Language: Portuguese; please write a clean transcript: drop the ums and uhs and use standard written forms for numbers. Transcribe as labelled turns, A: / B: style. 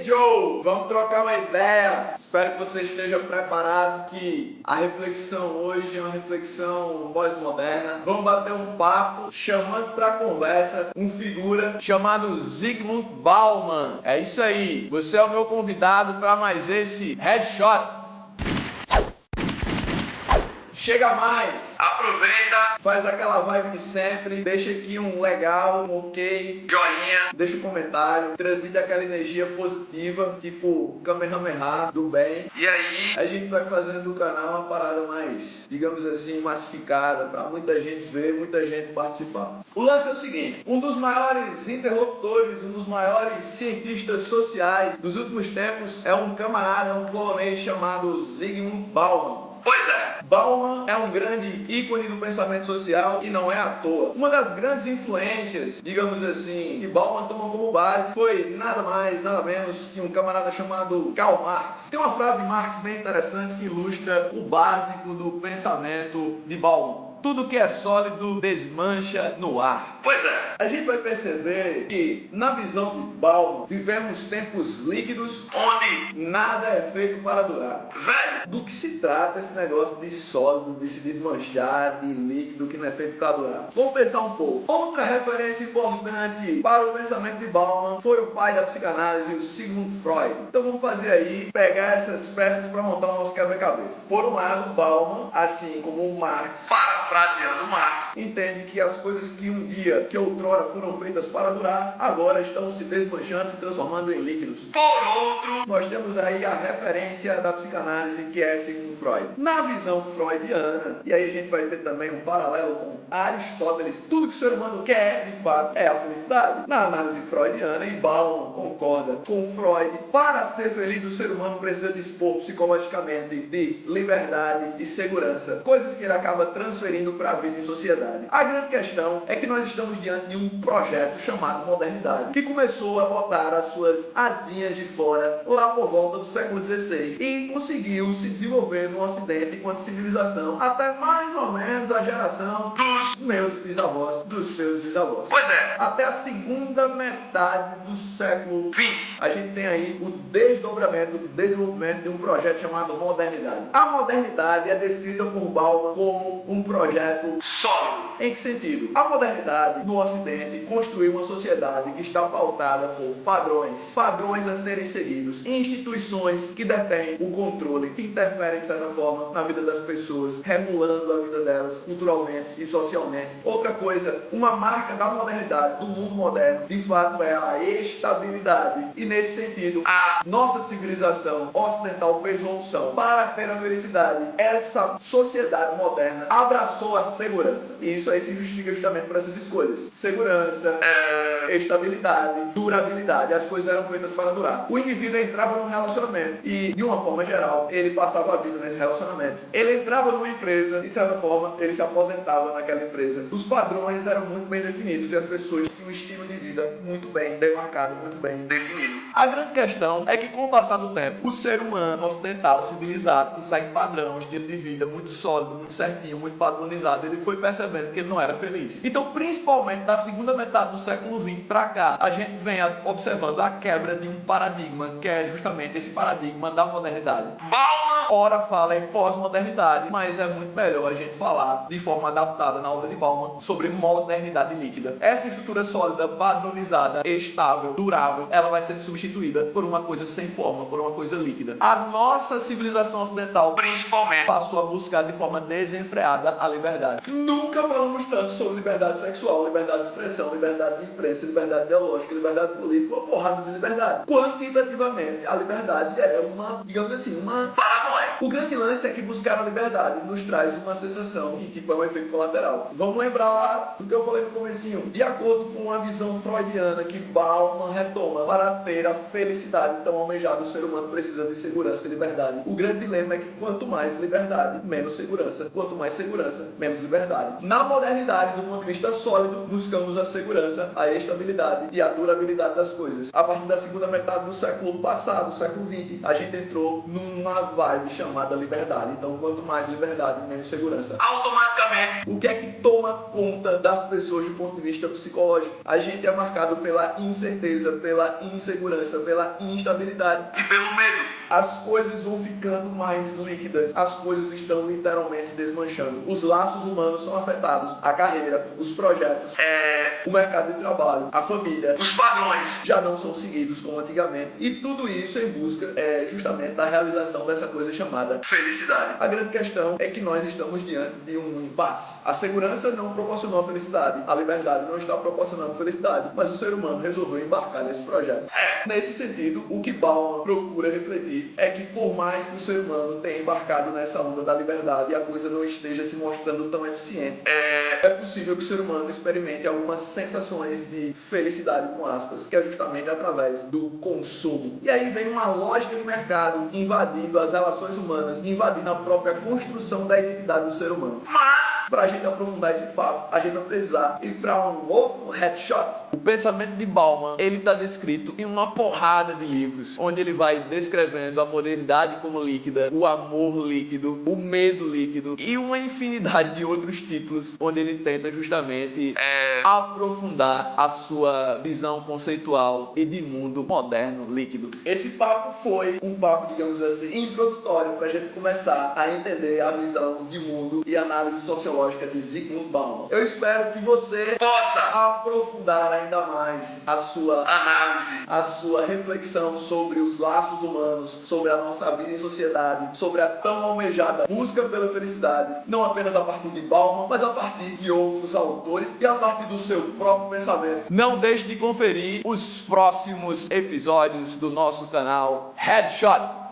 A: Joe, vamos trocar uma ideia. Espero que você esteja preparado, que a reflexão hoje é uma reflexão pós-moderna. Vamos bater um papo, chamando para conversa um figura chamado Zygmunt Bauman. É isso aí, você é o meu convidado para mais esse Headshot. Chega mais, aproveita, faz aquela vibe de sempre, deixa aqui um legal, um ok, joinha, deixa um comentário, transmite aquela energia positiva, tipo Kamehameha do bem. E aí a gente vai fazendo do canal uma parada mais, digamos assim, massificada, para muita gente ver, muita gente participar. O lance é o seguinte, um dos maiores interlocutores, um dos maiores cientistas sociais dos últimos tempos é um camarada, um polonês chamado Zygmunt Bauman. Pois é, Bauman é um grande ícone do pensamento social e não é à toa. Uma das grandes influências, digamos assim, que Bauman tomou como base foi nada mais, nada menos que um camarada chamado Karl Marx. Tem uma frase de Marx bem interessante que ilustra o básico do pensamento de Bauman. Tudo que é sólido desmancha no ar. Pois é, a gente vai perceber que, na visão de Bauman, vivemos tempos líquidos onde nada é feito para durar. Velho, do que se trata esse negócio de sólido, de se desmanchar, de líquido que não é feito para durar? Vamos pensar um pouco. Outra referência importante para o pensamento de Bauman foi o pai da psicanálise, o Sigmund Freud. Então vamos fazer aí, pegar essas peças para montar o nosso quebra-cabeça. Por um lado, Bauman, assim como o Marx, parafraseando Marx, entende que as coisas que um dia, que outrora foram feitas para durar, agora estão se desmanchando, se transformando em líquidos. Por outro, nós temos aí a referência da psicanálise, que é Sigmund Freud. Na visão freudiana, e aí a gente vai ter também um paralelo com Aristóteles, tudo que o ser humano quer, de fato, é a felicidade. Na análise freudiana, e Bauman concorda com Freud, para ser feliz o ser humano precisa dispor psicologicamente de liberdade e segurança, coisas que ele acaba transferindo para a vida em sociedade. A grande questão é que nós estamos diante de um projeto chamado modernidade, que começou a botar as suas asinhas de fora lá por volta do século XVI e conseguiu se desenvolver no Ocidente enquanto civilização até mais ou menos a geração dos meus bisavós, dos seus bisavós. Pois é, até a segunda metade do século XX, a gente tem aí o desdobramento, o desenvolvimento de um projeto chamado modernidade. A modernidade é descrita por Bauman como um projeto sólido. Em que sentido? A modernidade no Ocidente construiu uma sociedade que está pautada por padrões a serem seguidos, instituições que detêm o controle, que interferem de certa forma na vida das pessoas, regulando a vida delas culturalmente e socialmente. Outra coisa, uma marca da modernidade, do mundo moderno, de fato é a estabilidade. E nesse sentido, a nossa civilização ocidental fez uma opção para ter a felicidade. Essa sociedade moderna abraçou a segurança. E isso aí se justifica justamente por essas escolhas. Segurança, estabilidade, durabilidade. As coisas eram feitas para durar. O indivíduo entrava num relacionamento e, de uma forma geral, ele passava a vida nesse relacionamento. Ele entrava numa empresa e, de certa forma, ele se aposentava naquela empresa. Os padrões eram muito bem definidos e as pessoas tinham um estilo de vida muito bem demarcado, muito bem definido. A grande questão é que, com o passar do tempo, o ser humano ocidental, civilizado, que segue padrão, um estilo de vida muito sólido, muito certinho, muito padronizado, ele foi percebendo que ele não era feliz. Então, principalmente da segunda metade do século XX para cá, a gente vem observando a quebra de um paradigma, que é justamente esse paradigma da modernidade. Bauman, ora fala em pós-modernidade, mas é muito melhor a gente falar de forma adaptada na obra de Bauman sobre modernidade líquida. Essa estrutura sólida, padronizada, estável, durável, ela vai ser substituída por uma coisa sem forma, por uma coisa líquida. A nossa civilização ocidental, principalmente, passou a buscar de forma desenfreada a liberdade. Nunca falamos tanto sobre liberdade sexual, liberdade de expressão, liberdade de imprensa, liberdade ideológica, liberdade política, uma porrada de liberdade. Quantitativamente, a liberdade é uma, digamos assim, uma paranoia. O grande lance é que buscar a liberdade nos traz uma sensação que, tipo, é um efeito colateral. Vamos lembrar lá do que eu falei no comecinho. De acordo com a visão freudiana que Bauman retoma, para ter a felicidade tão almejada, o ser humano precisa de segurança e liberdade. O grande dilema é que quanto mais liberdade, menos segurança. Quanto mais segurança, menos liberdade. Na modernidade, do ponto de vista sólido, buscamos a segurança, a estabilidade e a durabilidade das coisas. A partir da segunda metade do século passado, século XX, a gente entrou numa vibe palavra chamada liberdade. Então, quanto mais liberdade, menos segurança. Automaticamente, o que é que toma conta das pessoas do ponto de vista psicológico? A gente é marcado pela incerteza, pela insegurança, pela instabilidade e pelo medo. As coisas vão ficando mais líquidas, as coisas estão literalmente desmanchando. Os laços humanos são afetados, a carreira, os projetos, o mercado de trabalho, a família, os padrões já não são seguidos como antigamente. E tudo isso em busca justamente da realização dessa coisa chamada felicidade. A grande questão é que nós estamos diante de um impasse. A segurança não proporcionou felicidade, a liberdade não está proporcionando felicidade, mas o ser humano resolveu embarcar nesse projeto. Nesse sentido, o que Bauman procura refletir é que por mais que o ser humano tenha embarcado nessa onda da liberdade e a coisa não esteja se mostrando tão eficiente, é possível que o ser humano experimente algumas sensações de felicidade, com aspas, que é justamente através do consumo. E aí vem uma lógica de mercado invadindo as relações humanas, invadindo a própria construção da identidade do ser humano. Mas, para a gente aprofundar esse papo, a gente vai precisar ir para um outro headshot. O pensamento de Bauman, ele está descrito em uma porrada de livros, onde ele vai descrevendo a modernidade como líquida, o amor líquido, o medo líquido e uma infinidade de outros títulos, onde ele tenta justamente aprofundar a sua visão conceitual e de mundo moderno líquido. Esse papo foi um papo, digamos assim, introdutório para a gente começar a entender a visão de mundo e análise sociológica de Zygmunt Bauman. Eu espero que você possa aprofundar ainda mais a sua análise, a sua reflexão sobre os laços humanos, sobre a nossa vida em sociedade, sobre a tão almejada busca pela felicidade, não apenas a partir de Bauman, mas a partir de outros autores e a partir do seu próprio pensamento. Não deixe de conferir os próximos episódios do nosso canal Headshot.